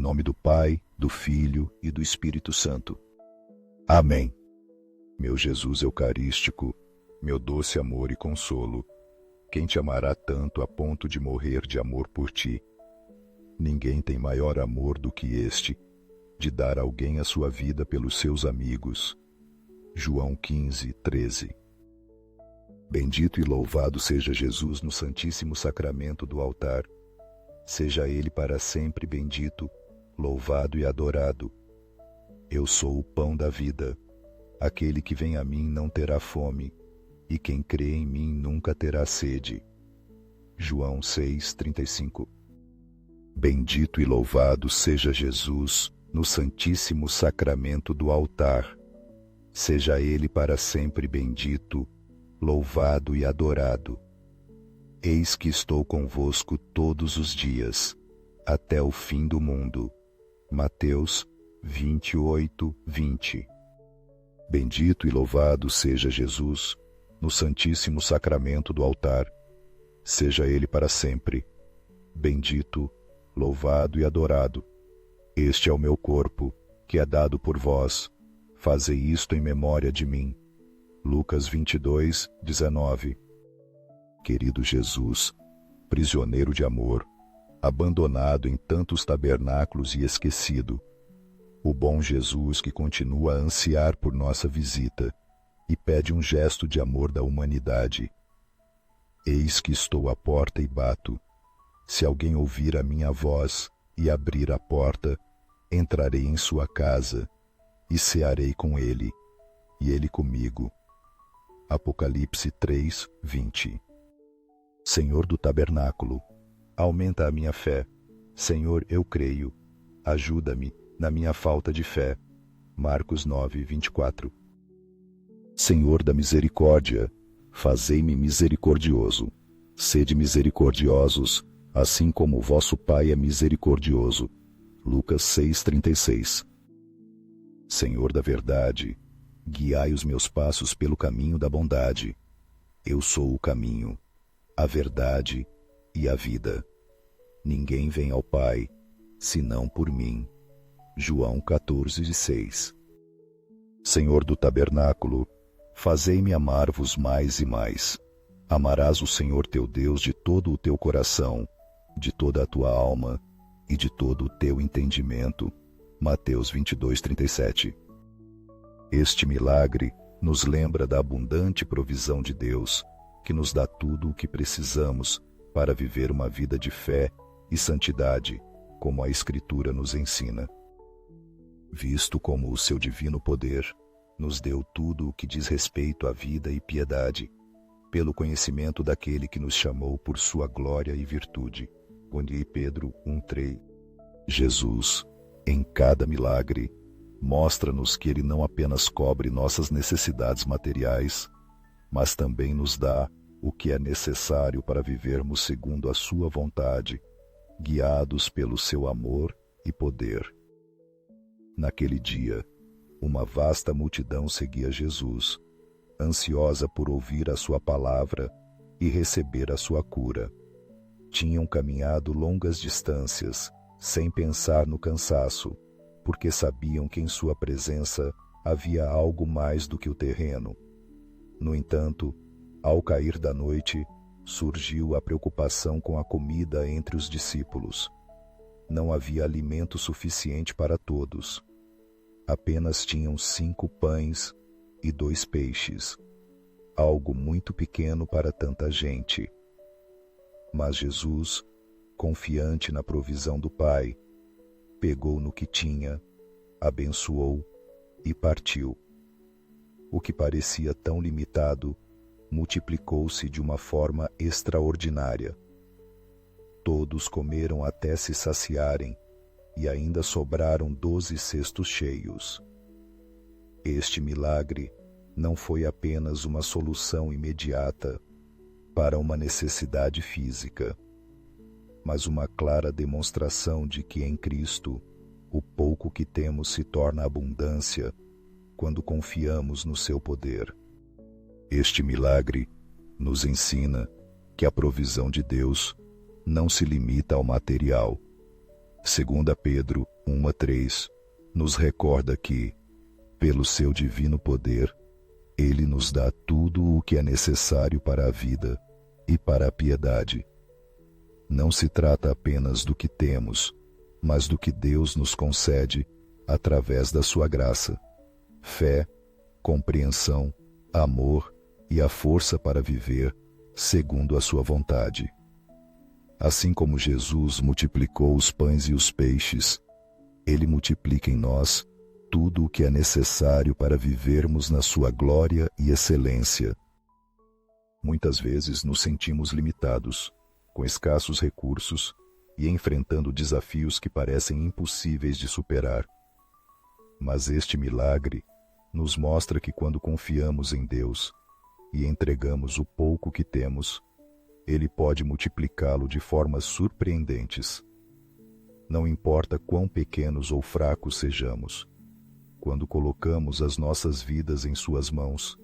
nome do Pai, do Filho e do Espírito Santo. Amém. Meu Jesus Eucarístico, meu doce amor e consolo, quem te amará tanto a ponto de morrer de amor por ti? Ninguém tem maior amor do que este, de dar alguém a sua vida pelos seus amigos. João 15:13. Bendito e louvado seja Jesus no Santíssimo Sacramento do altar. Seja Ele para sempre bendito, louvado e adorado. Eu sou o pão da vida. Aquele que vem a mim não terá fome, e quem crê em mim nunca terá sede. João 6:35. Bendito e louvado seja Jesus no Santíssimo Sacramento do altar. Seja Ele para sempre bendito, louvado e adorado. Eis que estou convosco todos os dias, até o fim do mundo. Mateus 28:20. Bendito e louvado seja Jesus no Santíssimo Sacramento do altar. Seja Ele para sempre bendito, louvado e adorado. Este é o meu corpo, que é dado por vós. Fazei isto em memória de mim. Lucas 22:19. Querido Jesus, prisioneiro de amor, abandonado em tantos tabernáculos e esquecido, o bom Jesus que continua a ansiar por nossa visita e pede um gesto de amor da humanidade. Eis que estou à porta e bato. Se alguém ouvir a minha voz e abrir a porta, entrarei em sua casa e cearei com ele, e ele comigo. Apocalipse 3:20. Senhor do tabernáculo, aumenta a minha fé. Senhor, eu creio. Ajuda-me na minha falta de fé. Marcos 9:24. Senhor da misericórdia, fazei-me misericordioso. Sede misericordiosos, assim como o vosso Pai é misericordioso. Lucas 6:36. Senhor da verdade, guiai os meus passos pelo caminho da bondade. Eu sou o caminho, a verdade e a vida. Ninguém vem ao Pai, senão por mim. João 14:6. Senhor do tabernáculo, fazei-me amar-vos mais e mais. Amarás o Senhor teu Deus de todo o teu coração, de toda a tua alma e de todo o teu entendimento. Mateus 22:37. Este milagre nos lembra da abundante provisão de Deus, que nos dá tudo o que precisamos para viver uma vida de fé e santidade, como a Escritura nos ensina. Visto como o seu divino poder nos deu tudo o que diz respeito à vida e piedade, pelo conhecimento daquele que nos chamou por sua glória e virtude. Pedro 1:3. Jesus, em cada milagre, mostra-nos que Ele não apenas cobre nossas necessidades materiais, mas também nos dá o que é necessário para vivermos segundo a sua vontade, guiados pelo seu amor e poder. Naquele dia, uma vasta multidão seguia Jesus, ansiosa por ouvir a sua palavra e receber a sua cura. Tinham caminhado longas distâncias, sem pensar no cansaço, porque sabiam que em sua presença havia algo mais do que o terreno. No entanto, ao cair da noite, surgiu a preocupação com a comida entre os discípulos. Não havia alimento suficiente para todos. Apenas tinham 5 pães e 2 peixes, algo muito pequeno para tanta gente. Mas Jesus, confiante na provisão do Pai, pegou no que tinha, abençoou e partiu. O que parecia tão limitado multiplicou-se de uma forma extraordinária. Todos comeram até se saciarem e ainda sobraram 12 cestos cheios. Este milagre não foi apenas uma solução imediata para uma necessidade física, mas uma clara demonstração de que em Cristo o pouco que temos se torna abundância quando confiamos no seu poder. Este milagre nos ensina que a provisão de Deus não se limita ao material. 2 Pedro 1:3, nos recorda que, pelo seu divino poder, Ele nos dá tudo o que é necessário para a vida e para a piedade. Não se trata apenas do que temos, mas do que Deus nos concede através da sua graça, fé, compreensão, amor e a força para viver segundo a sua vontade. Assim como Jesus multiplicou os pães e os peixes, Ele multiplica em nós tudo o que é necessário para vivermos na sua glória e excelência. Muitas vezes nos sentimos limitados, com escassos recursos e enfrentando desafios que parecem impossíveis de superar. Mas este milagre nos mostra que quando confiamos em Deus e entregamos o pouco que temos, Ele pode multiplicá-lo de formas surpreendentes. Não importa quão pequenos ou fracos sejamos, quando colocamos as nossas vidas em Suas mãos,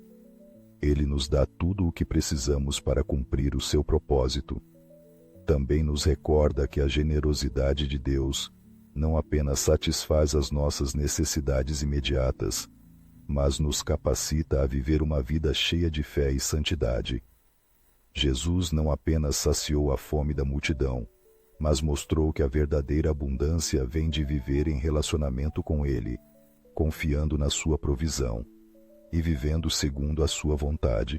Ele nos dá tudo o que precisamos para cumprir o seu propósito. Também nos recorda que a generosidade de Deus não apenas satisfaz as nossas necessidades imediatas, mas nos capacita a viver uma vida cheia de fé e santidade. Jesus não apenas saciou a fome da multidão, mas mostrou que a verdadeira abundância vem de viver em relacionamento com Ele, confiando na sua provisão e vivendo segundo a sua vontade.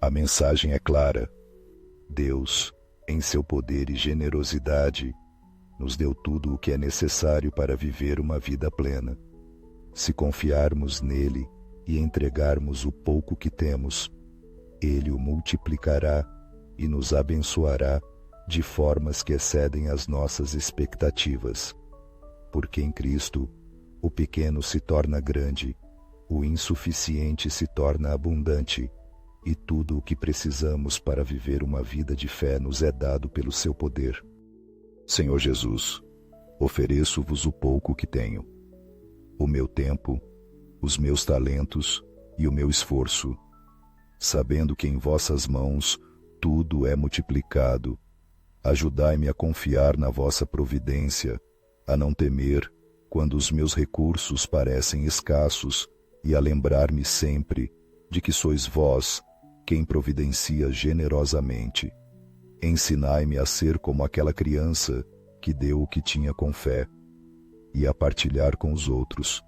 A mensagem é clara. Deus, em seu poder e generosidade, nos deu tudo o que é necessário para viver uma vida plena. Se confiarmos nele e entregarmos o pouco que temos, Ele o multiplicará e nos abençoará de formas que excedem as nossas expectativas. Porque em Cristo, o pequeno se torna grande, o insuficiente se torna abundante, e tudo o que precisamos para viver uma vida de fé nos é dado pelo seu poder. Senhor Jesus, ofereço-vos o pouco que tenho, o meu tempo, os meus talentos e o meu esforço, sabendo que em vossas mãos tudo é multiplicado. Ajudai-me a confiar na vossa providência, a não temer quando os meus recursos parecem escassos e a lembrar-me sempre de que sois vós quem providencia generosamente. Ensinai-me a ser como aquela criança que deu o que tinha com fé e a partilhar com os outros,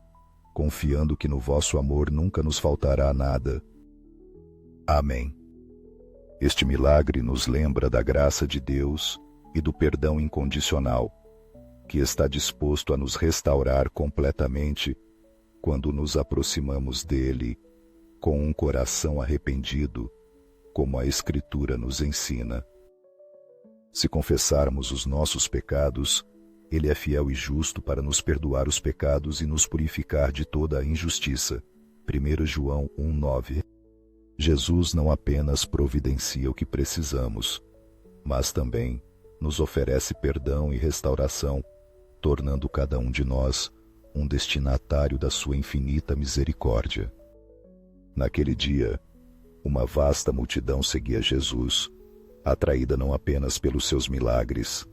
confiando que no vosso amor nunca nos faltará nada. Amém. Este milagre nos lembra da graça de Deus e do perdão incondicional, que está disposto a nos restaurar completamente quando nos aproximamos dele com um coração arrependido, como a Escritura nos ensina. Se confessarmos os nossos pecados, Ele é fiel e justo para nos perdoar os pecados e nos purificar de toda a injustiça. 1 João 1:9. Jesus não apenas providencia o que precisamos, mas também nos oferece perdão e restauração, tornando cada um de nós um destinatário da sua infinita misericórdia. Naquele dia, uma vasta multidão seguia Jesus, atraída não apenas pelos seus milagres,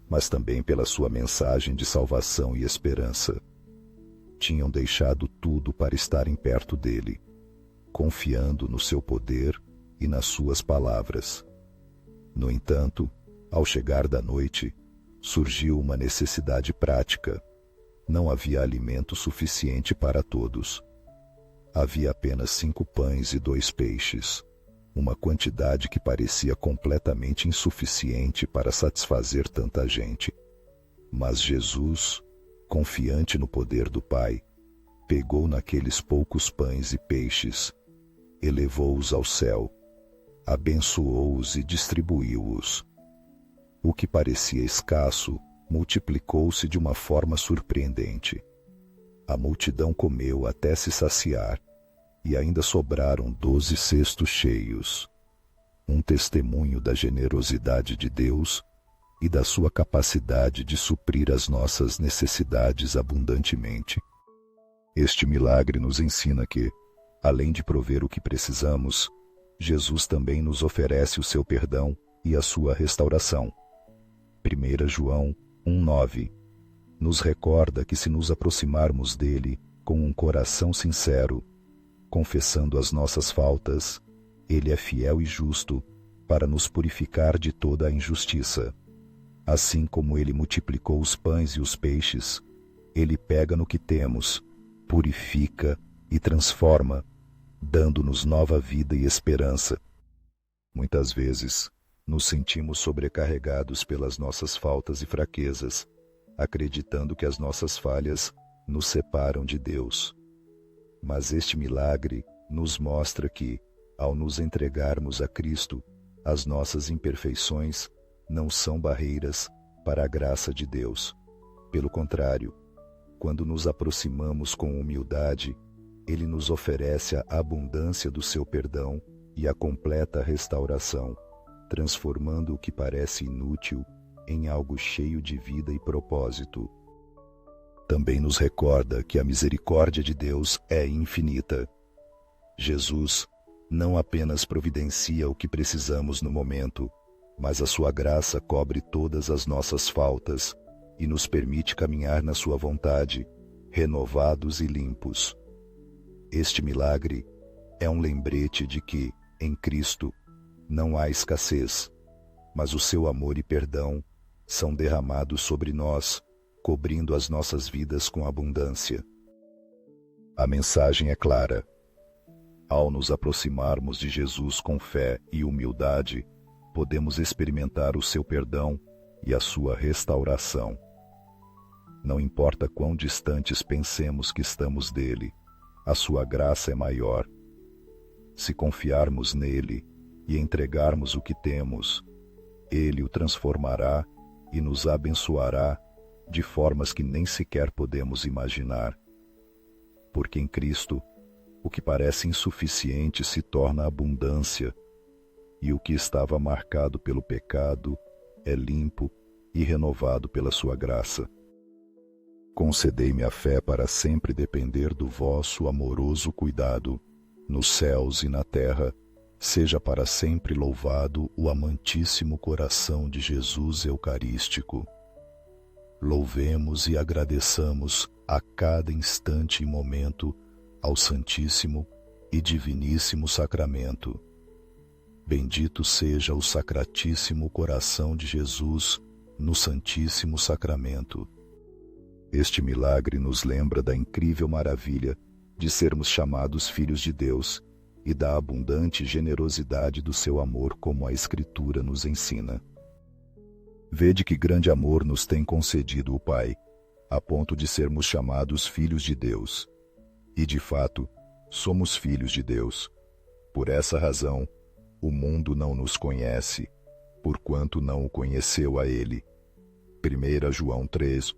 mas também pela sua mensagem de salvação e esperança. Tinham deixado tudo para estarem perto dele, confiando no seu poder e nas suas palavras. No entanto, ao chegar da noite, surgiu uma necessidade prática. Não havia alimento suficiente para todos. Havia apenas 5 pães e 2 peixes, uma quantidade que parecia completamente insuficiente para satisfazer tanta gente. Mas Jesus, confiante no poder do Pai, pegou naqueles poucos pães e peixes, elevou-os ao céu, abençoou-os e distribuiu-os. O que parecia escasso multiplicou-se de uma forma surpreendente. A multidão comeu até se saciar, e ainda sobraram 12 cestos cheios, um testemunho da generosidade de Deus e da sua capacidade de suprir as nossas necessidades abundantemente. Este milagre nos ensina que, além de prover o que precisamos, Jesus também nos oferece o seu perdão e a sua restauração. 1 João 1:9 nos recorda que se nos aproximarmos dele com um coração sincero, confessando as nossas faltas, ele é fiel e justo para nos purificar de toda a injustiça. Assim como ele multiplicou os pães e os peixes, ele pega no que temos, purifica e transforma, dando-nos nova vida e esperança. Muitas vezes, nos sentimos sobrecarregados pelas nossas faltas e fraquezas, acreditando que as nossas falhas nos separam de Deus. Mas este milagre nos mostra que, ao nos entregarmos a Cristo, as nossas imperfeições não são barreiras para a graça de Deus. Pelo contrário, quando nos aproximamos com humildade, Ele nos oferece a abundância do seu perdão e a completa restauração, transformando o que parece inútil em algo cheio de vida e propósito. Também nos recorda que a misericórdia de Deus é infinita. Jesus não apenas providencia o que precisamos no momento, mas a sua graça cobre todas as nossas faltas e nos permite caminhar na sua vontade, renovados e limpos. Este milagre é um lembrete de que, em Cristo, não há escassez, mas o seu amor e perdão são derramados sobre nós, cobrindo as nossas vidas com abundância. A mensagem é clara. Ao nos aproximarmos de Jesus com fé e humildade, podemos experimentar o seu perdão e a sua restauração. Não importa quão distantes pensemos que estamos dele, a sua graça é maior. Se confiarmos nele e entregarmos o que temos, ele o transformará e nos abençoará de formas que nem sequer podemos imaginar. Porque em Cristo, o que parece insuficiente se torna abundância, e o que estava marcado pelo pecado é limpo e renovado pela sua graça. Concedei-me a fé para sempre depender do vosso amoroso cuidado, nos céus e na terra. Seja para sempre louvado o amantíssimo coração de Jesus Eucarístico. Louvemos e agradeçamos a cada instante e momento ao Santíssimo e Diviníssimo Sacramento. Bendito seja o Sacratíssimo Coração de Jesus no Santíssimo Sacramento. Este milagre nos lembra da incrível maravilha de sermos chamados filhos de Deus e da abundante generosidade do seu amor, como a Escritura nos ensina. Vede que grande amor nos tem concedido o Pai, a ponto de sermos chamados filhos de Deus. E, de fato, somos filhos de Deus. Por essa razão, o mundo não nos conhece, porquanto não o conheceu a Ele. 1 João 3.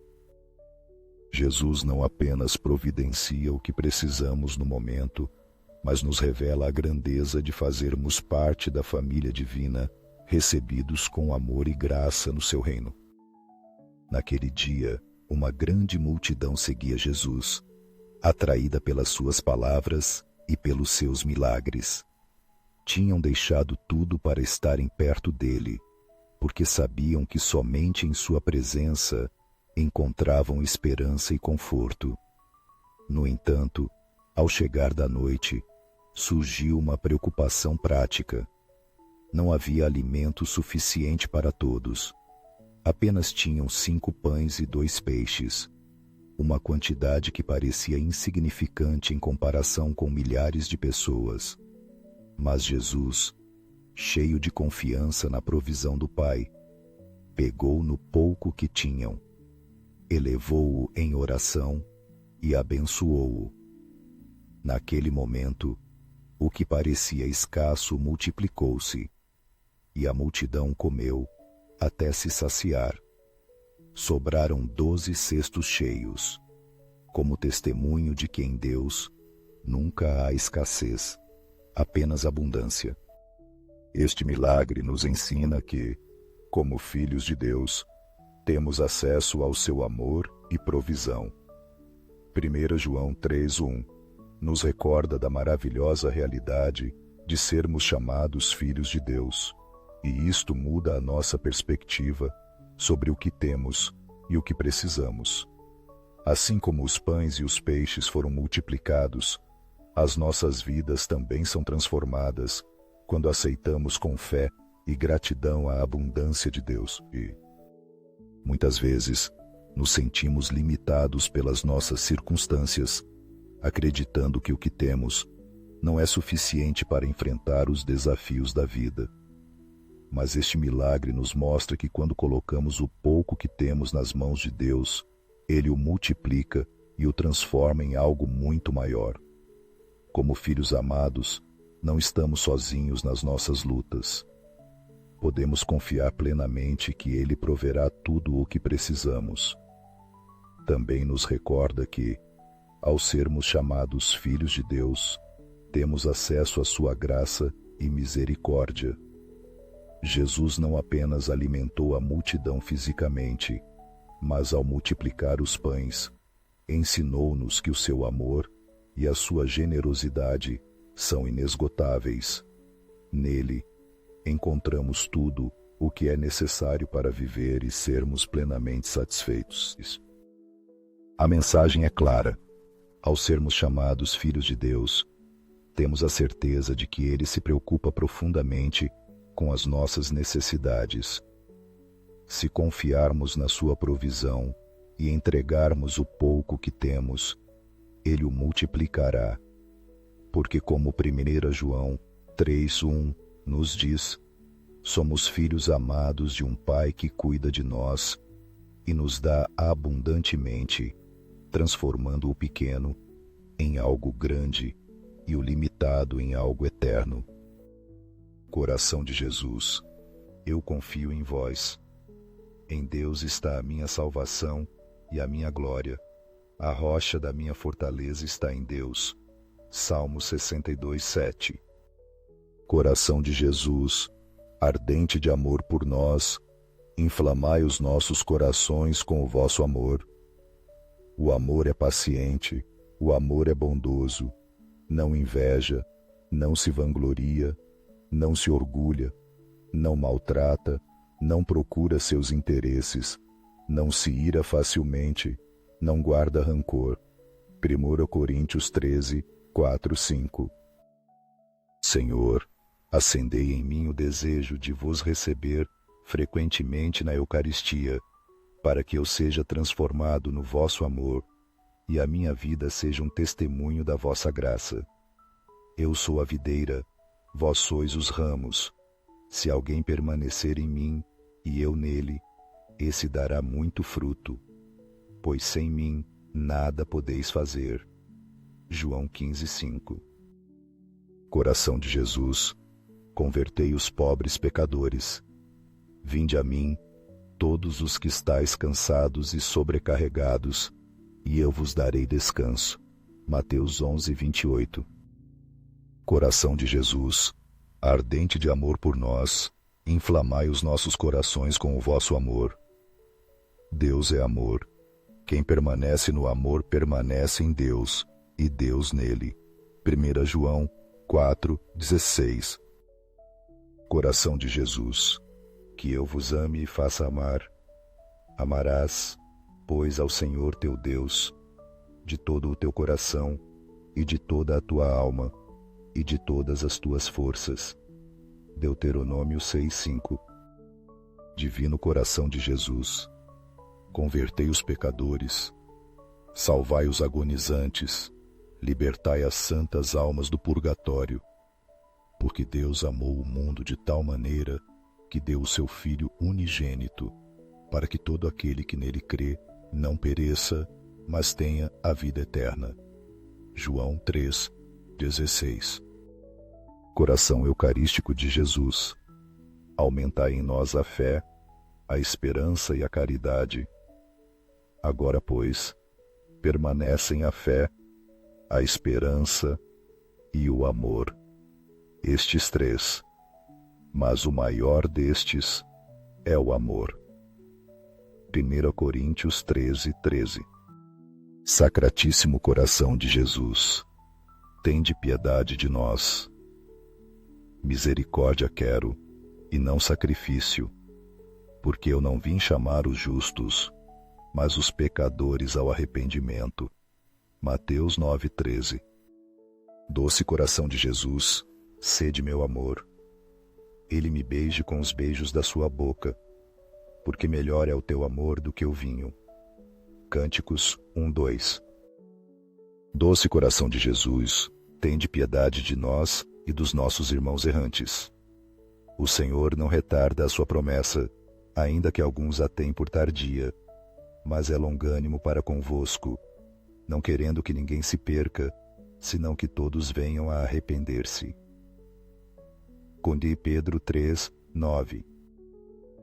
Jesus não apenas providencia o que precisamos no momento, mas nos revela a grandeza de fazermos parte da família divina, recebidos com amor e graça no seu reino. Naquele dia, uma grande multidão seguia Jesus, atraída pelas suas palavras e pelos seus milagres. Tinham deixado tudo para estarem perto dele, porque sabiam que somente em sua presença encontravam esperança e conforto. No entanto, ao chegar da noite, surgiu uma preocupação prática. Não havia alimento suficiente para todos. Apenas tinham 5 pães e 2 peixes, uma quantidade que parecia insignificante em comparação com milhares de pessoas. Mas Jesus, cheio de confiança na provisão do Pai, pegou no pouco que tinham, elevou-o em oração e abençoou-o. Naquele momento, o que parecia escasso multiplicou-se, e a multidão comeu até se saciar. Sobraram 12 cestos cheios, como testemunho de que em Deus nunca há escassez, apenas abundância. Este milagre nos ensina que, como filhos de Deus, temos acesso ao seu amor e provisão. 1 João 3:1 nos recorda da maravilhosa realidade de sermos chamados filhos de Deus, e isto muda a nossa perspectiva sobre o que temos e o que precisamos. Assim como os pães e os peixes foram multiplicados, as nossas vidas também são transformadas quando aceitamos com fé e gratidão a abundância de Deus. E muitas vezes nos sentimos limitados pelas nossas circunstâncias, acreditando que o que temos não é suficiente para enfrentar os desafios da vida. Mas este milagre nos mostra que quando colocamos o pouco que temos nas mãos de Deus, Ele o multiplica e o transforma em algo muito maior. Como filhos amados, não estamos sozinhos nas nossas lutas. Podemos confiar plenamente que Ele proverá tudo o que precisamos. Também nos recorda que, ao sermos chamados filhos de Deus, temos acesso à sua graça e misericórdia. Jesus não apenas alimentou a multidão fisicamente, mas ao multiplicar os pães, ensinou-nos que o seu amor e a sua generosidade são inesgotáveis. Nele, encontramos tudo o que é necessário para viver e sermos plenamente satisfeitos. A mensagem é clara. Ao sermos chamados filhos de Deus, temos a certeza de que Ele se preocupa profundamente com as nossas necessidades. Se confiarmos na sua provisão e entregarmos o pouco que temos, Ele o multiplicará. Porque como 1 João 3:1 nos diz, somos filhos amados de um Pai que cuida de nós e nos dá abundantemente, transformando o pequeno em algo grande e o limitado em algo eterno. Coração de Jesus, eu confio em vós. Em Deus está a minha salvação e a minha glória. A rocha da minha fortaleza está em Deus. Salmo 62:7. Coração de Jesus, ardente de amor por nós, inflamai os nossos corações com o vosso amor. O amor é paciente, o amor é bondoso, não inveja, não se vangloria, não se orgulha, não maltrata, não procura seus interesses, não se ira facilmente, não guarda rancor. 1 Coríntios 13:4-5. Senhor, acendei em mim o desejo de vos receber frequentemente na Eucaristia, para que eu seja transformado no vosso amor e a minha vida seja um testemunho da vossa graça. Eu sou a videira, vós sois os ramos. Se alguém permanecer em mim e eu nele, esse dará muito fruto, pois sem mim nada podeis fazer. João 15:5. Coração de Jesus, convertei os pobres pecadores. Vinde a mim, todos os que estáis cansados e sobrecarregados, e eu vos darei descanso. Mateus 11:28. Coração de Jesus, ardente de amor por nós, inflamai os nossos corações com o vosso amor. Deus é amor. Quem permanece no amor permanece em Deus, e Deus nele. 1 João 4:16. Coração de Jesus, que eu vos ame e faça amar. Amarás, pois, ao Senhor teu Deus, de todo o teu coração, e de toda a tua alma, e de todas as tuas forças. Deuteronômio 6:5. Divino coração de Jesus, convertei os pecadores, salvai os agonizantes, libertai as santas almas do purgatório, porque Deus amou o mundo de tal maneira que deu o seu Filho unigênito, para que todo aquele que nele crê não pereça, mas tenha a vida eterna. João 3:16. Coração eucarístico de Jesus, aumentai em nós a fé, a esperança e a caridade. Agora, pois, permanecem a fé, a esperança e o amor. Estes três, mas o maior destes é o amor. 1 Coríntios 13:13. Sacratíssimo coração de Jesus, tende piedade de nós. Misericórdia quero, e não sacrifício, porque eu não vim chamar os justos, mas os pecadores ao arrependimento. Mateus 9:13. Doce coração de Jesus, sede meu amor. Ele me beije com os beijos da sua boca, porque melhor é o teu amor do que o vinho. Cânticos 1:2. Doce coração de Jesus, tende piedade de nós e dos nossos irmãos errantes. O Senhor não retarda a sua promessa, ainda que alguns a tenham por tardia, mas é longânimo para convosco, não querendo que ninguém se perca, senão que todos venham a arrepender-se. Conde Pedro 3:9.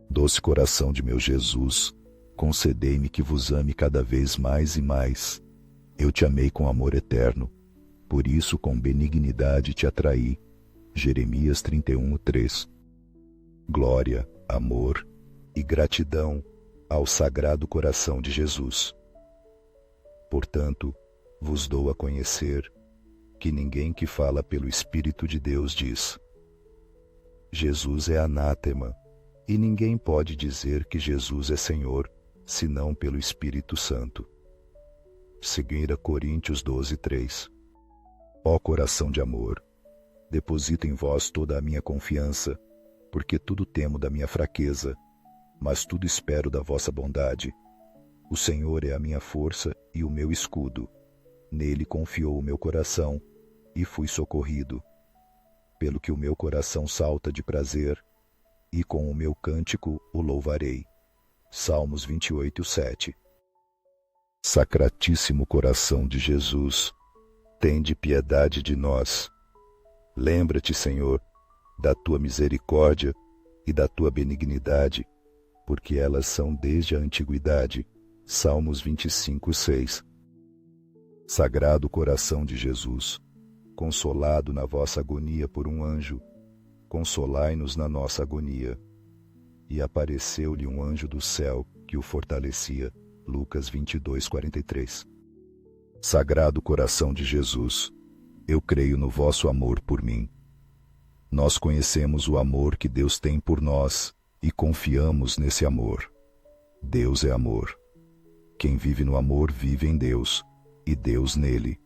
Doce coração de meu Jesus, concedei-me que vos ame cada vez mais e mais. Eu te amei com amor eterno, por isso com benignidade te atraí. Jeremias 31:3. Glória, amor e gratidão ao Sagrado Coração de Jesus. Portanto, vos dou a conhecer que ninguém que fala pelo Espírito de Deus diz: Jesus é anátema, e ninguém pode dizer que Jesus é Senhor, senão pelo Espírito Santo. 2 Coríntios 12:3. Ó coração de amor, deposito em vós toda a minha confiança, porque tudo temo da minha fraqueza, mas tudo espero da vossa bondade. O Senhor é a minha força e o meu escudo. Nele confiou o meu coração, e fui socorrido. Pelo que o meu coração salta de prazer, e com o meu cântico o louvarei. Salmos 28:7. Sacratíssimo coração de Jesus, tende piedade de nós. Lembra-te, Senhor, da tua misericórdia e da tua benignidade, porque elas são desde a antiguidade. Salmos 25:6. Sagrado coração de Jesus, consolado na vossa agonia por um anjo, consolai-nos na nossa agonia. E apareceu-lhe um anjo do céu que o fortalecia. Lucas 22:43. Sagrado coração de Jesus, eu creio no vosso amor por mim. Nós conhecemos o amor que Deus tem por nós e confiamos nesse amor. Deus é amor. Quem vive no amor vive em Deus, e Deus nele.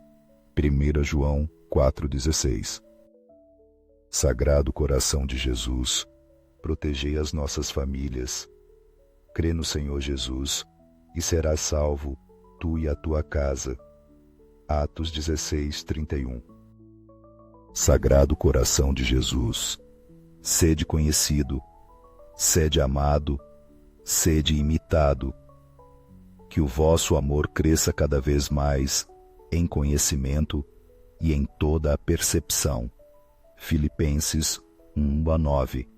1 João 4,16. Sagrado coração de Jesus, protegei as nossas famílias. Crê no Senhor Jesus, e serás salvo, tu e a tua casa. Atos 16:31. Sagrado coração de Jesus, sede conhecido, sede amado, sede imitado. Que o vosso amor cresça cada vez mais em conhecimento e em toda a percepção. Filipenses 1:9.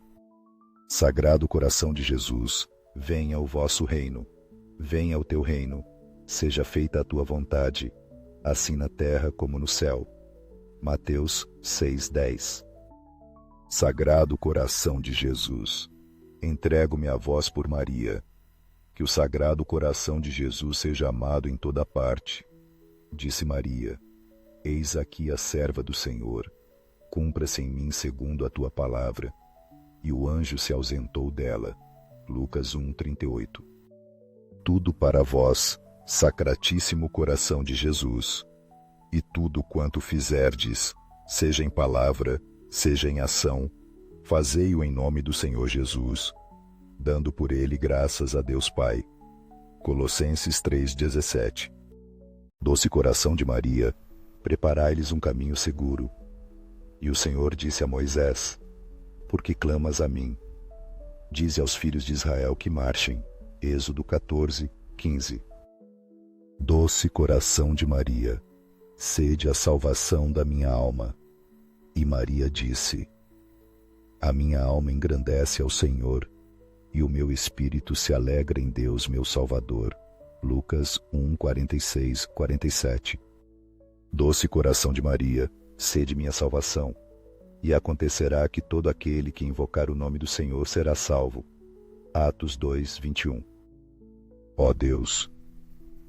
Sagrado coração de Jesus, venha o vosso reino, venha o teu reino, seja feita a tua vontade, assim na terra como no céu. Mateus 6:10. Sagrado coração de Jesus, entrego-me a vós por Maria. Que o Sagrado Coração de Jesus seja amado em toda parte. Disse Maria: Eis aqui a serva do Senhor, cumpra-se em mim segundo a tua palavra. E o anjo se ausentou dela. Lucas 1:38. Tudo para vós, Sacratíssimo Coração de Jesus, e tudo quanto fizerdes, seja em palavra, seja em ação, fazei-o em nome do Senhor Jesus, dando por ele graças a Deus Pai. Colossenses 3:17. Doce coração de Maria, preparai-lhes um caminho seguro. E o Senhor disse a Moisés: Por que clamas a mim? Dize aos filhos de Israel que marchem. Êxodo 14:15. Doce coração de Maria, sede a salvação da minha alma. E Maria disse: A minha alma engrandece ao Senhor, e o meu espírito se alegra em Deus meu Salvador. Lucas 1:46-47. Doce coração de Maria, sede minha salvação. E acontecerá que todo aquele que invocar o nome do Senhor será salvo. Atos 2:21. Ó Deus,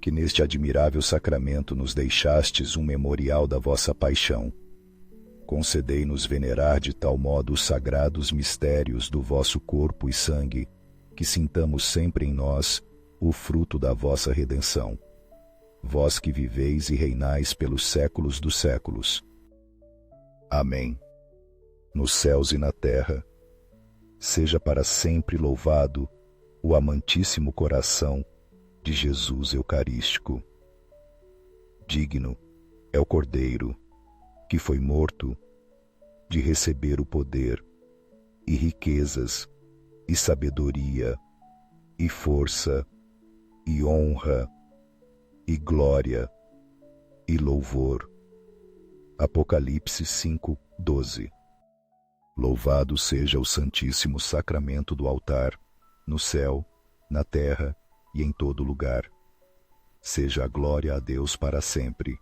que neste admirável sacramento nos deixastes um memorial da vossa paixão, concedei-nos venerar de tal modo os sagrados mistérios do vosso corpo e sangue, que sintamos sempre em nós o fruto da vossa redenção. Vós que viveis e reinais pelos séculos dos séculos. Amém. Nos céus e na terra, seja para sempre louvado o amantíssimo coração de Jesus Eucarístico. Digno é o Cordeiro, que foi morto, de receber o poder, e riquezas, e sabedoria, e força, e honra, e glória, e louvor. Apocalipse 5:12. Louvado seja o Santíssimo Sacramento do altar, no céu, na terra e em todo lugar. Seja a glória a Deus para sempre.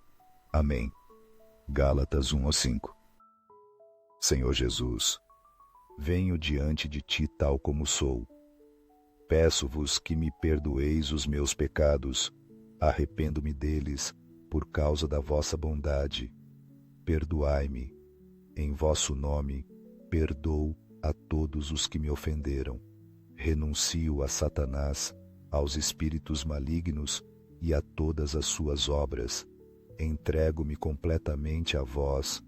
Amém. Gálatas 1:5. Senhor Jesus, venho diante de ti tal como sou. Peço-vos que me perdoeis os meus pecados, arrependo-me deles por causa da vossa bondade. Perdoai-me. Em vosso nome, perdoo a todos os que me ofenderam. Renuncio a Satanás, aos espíritos malignos e a todas as suas obras. Entrego-me completamente a vós,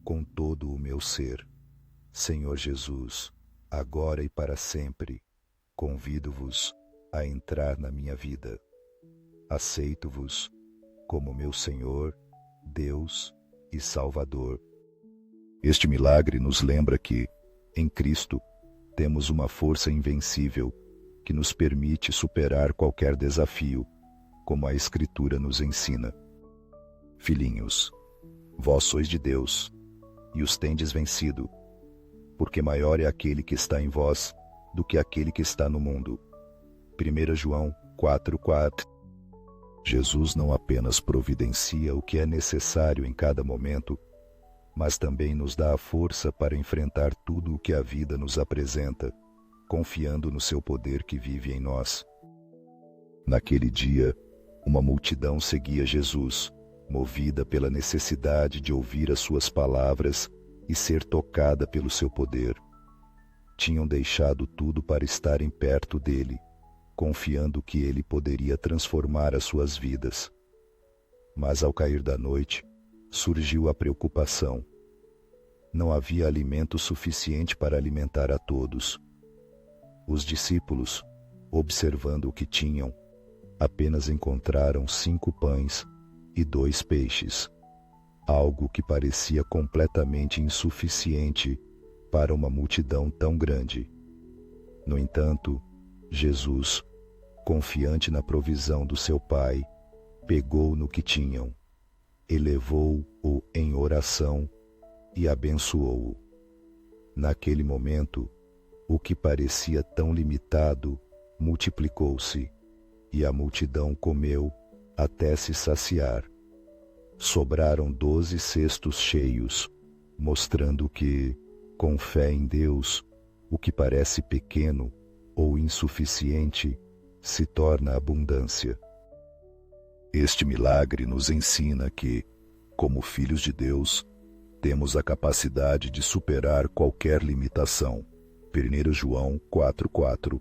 com todo o meu ser. Senhor Jesus, agora e para sempre, convido-vos a entrar na minha vida. Aceito-vos como meu Senhor, Deus e Salvador. Este milagre nos lembra que, em Cristo, temos uma força invencível que nos permite superar qualquer desafio, como a Escritura nos ensina. Filhinhos, vós sois de Deus, e os tendes vencido, porque maior é aquele que está em vós do que aquele que está no mundo. 1 João 4:4. Jesus não apenas providencia o que é necessário em cada momento, mas também nos dá a força para enfrentar tudo o que a vida nos apresenta, confiando no seu poder que vive em nós. Naquele dia, uma multidão seguia Jesus, movida pela necessidade de ouvir as suas palavras e ser tocada pelo seu poder. Tinham deixado tudo para estarem perto dele, confiando que ele poderia transformar as suas vidas. Mas ao cair da noite, surgiu a preocupação. Não havia alimento suficiente para alimentar a todos. Os discípulos, observando o que tinham, apenas encontraram 5 pães e 2 peixes, algo que parecia completamente insuficiente para uma multidão tão grande. No entanto, Jesus, confiante na provisão do seu Pai, pegou no que tinham, elevou-o em oração e abençoou-o. Naquele momento, o que parecia tão limitado multiplicou-se, e a multidão comeu até se saciar. Sobraram 12 cestos cheios, mostrando que, com fé em Deus, o que parece pequeno ou insuficiente se torna abundância. Este milagre nos ensina que, como filhos de Deus, temos a capacidade de superar qualquer limitação. 1 João 4:4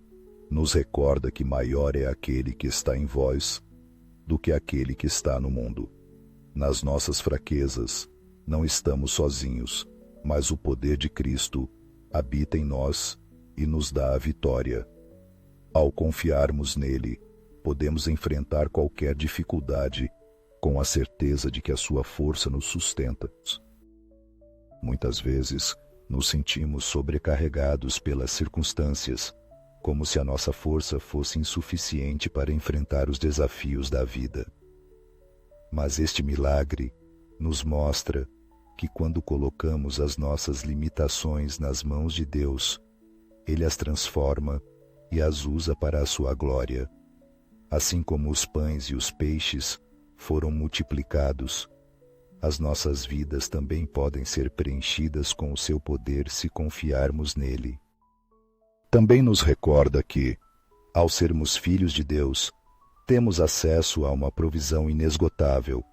nos recorda que maior é aquele que está em vós do que aquele que está no mundo. Nas nossas fraquezas, não estamos sozinhos, mas o poder de Cristo habita em nós e nos dá a vitória. Ao confiarmos nele, podemos enfrentar qualquer dificuldade com a certeza de que a sua força nos sustenta. Muitas vezes, nos sentimos sobrecarregados pelas circunstâncias, como se a nossa força fosse insuficiente para enfrentar os desafios da vida. Mas este milagre nos mostra que quando colocamos as nossas limitações nas mãos de Deus, Ele as transforma e as usa para a sua glória. Assim como os pães e os peixes foram multiplicados, as nossas vidas também podem ser preenchidas com o seu poder se confiarmos nele. Também nos recorda que, ao sermos filhos de Deus, temos acesso a uma provisão inesgotável,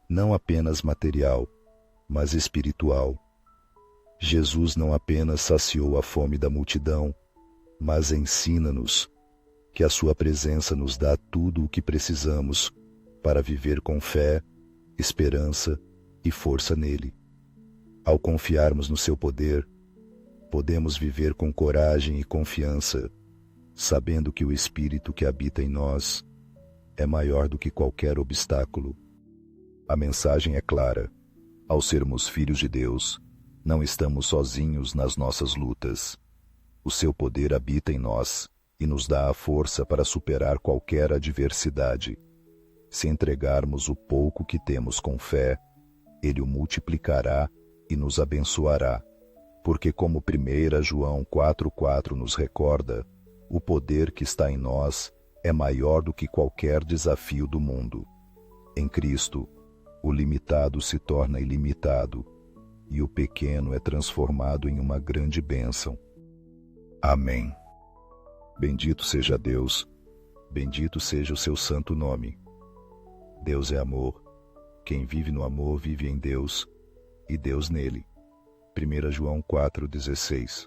não apenas material, mas espiritual. Jesus não apenas saciou a fome da multidão, mas ensina-nos que a sua presença nos dá tudo o que precisamos para viver com fé, esperança e força nele. Ao confiarmos no seu poder, podemos viver com coragem e confiança, sabendo que o Espírito que habita em nós é maior do que qualquer obstáculo. A mensagem é clara. Ao sermos filhos de Deus, não estamos sozinhos nas nossas lutas. O seu poder habita em nós e nos dá a força para superar qualquer adversidade. Se entregarmos o pouco que temos com fé, ele o multiplicará e nos abençoará. Porque como 1 João 4,4 nos recorda, o poder que está em nós é maior do que qualquer desafio do mundo. Em Cristo, o limitado se torna ilimitado e o pequeno é transformado em uma grande bênção. Amém. Bendito seja Deus, bendito seja o seu santo nome. Deus é amor, quem vive no amor vive em Deus e Deus nele. 1 João 4,16.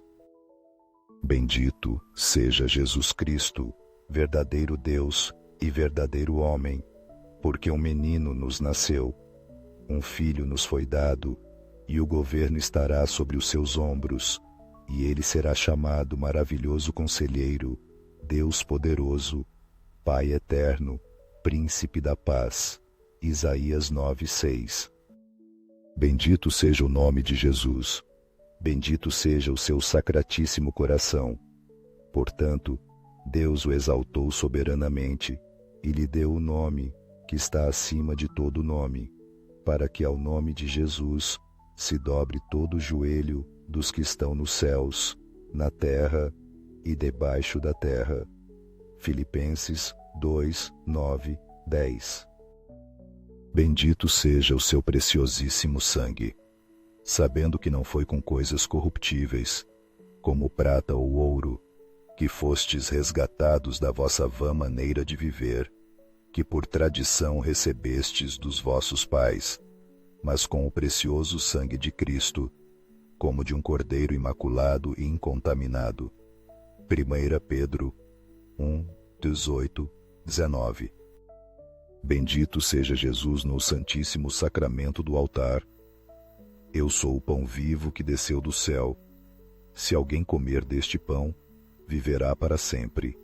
Bendito seja Jesus Cristo, verdadeiro Deus e verdadeiro homem, porque um menino nos nasceu, um filho nos foi dado, e o governo estará sobre os seus ombros, e ele será chamado Maravilhoso Conselheiro, Deus Poderoso, Pai Eterno, Príncipe da Paz. Isaías 9:6. Bendito seja o nome de Jesus. Bendito seja o seu sacratíssimo coração. Portanto, Deus o exaltou soberanamente e lhe deu o nome que está acima de todo nome, para que ao nome de Jesus se dobre todo o joelho dos que estão nos céus, na terra e debaixo da terra. Filipenses 2:9-10. Bendito seja o seu preciosíssimo sangue, sabendo que não foi com coisas corruptíveis, como prata ou ouro, que fostes resgatados da vossa vã maneira de viver, que por tradição recebestes dos vossos pais, mas com o precioso sangue de Cristo, como de um cordeiro imaculado e incontaminado. 1 Pedro 1:18-19. Bendito seja Jesus no Santíssimo Sacramento do altar. Eu sou o pão vivo que desceu do céu. Se alguém comer deste pão, viverá para sempre.